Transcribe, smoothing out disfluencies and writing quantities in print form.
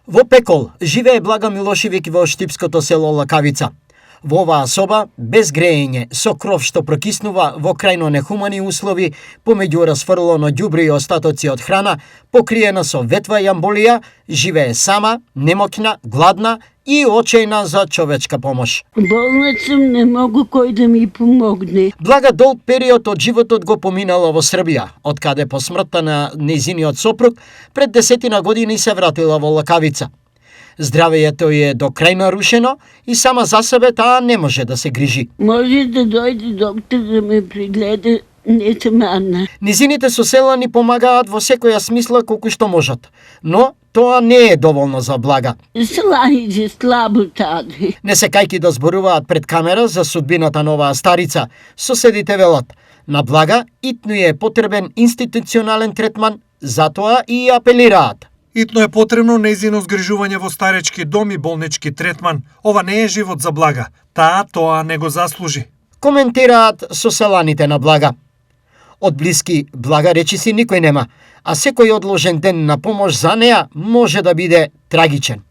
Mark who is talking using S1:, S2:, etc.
S1: Во Пекол живее Блага Милошевиќ во штипското село Лакавица. Во оваа соба, без греење, со кров што прокиснува во крајно нехумани услови, помеѓу расфрлено ѓубри и остатоци од храна, покриена со ветва и амболија, живее сама, немокна, гладна и очајна за човечка помош.
S2: Болна сум, не могу кој да ми помогне.
S1: Блага долг период од животот го поминала во Србија, од каде по смртта на нејзиниот сопруг пред 10 години се вратила во Лакавица. Здравејето е до крај нарушено и сама за себе таа не може да се грижи.
S2: Може да дојде доктор да ме прегледа, не сум Анна.
S1: Низините соселани помагаат во секоја смисла колку што можат, но тоа не е доволно за Блага.
S2: Слајде слабо таде.
S1: Не се кајки да зборуваат пред камера за судбината на оваа старица, соседите велат, на Блага итно е потребен институционален третман, затоа и апелираат.
S3: Итно е потребно нејзино згрижување во старечки дом и болнички третман. Ова не е живот за Блага. Таа тоа не го заслужи.
S1: Коментираат соселаните на Блага. Од блиски Блага речиси никој нема, а секој одложен ден на помош за неа може да биде трагичен.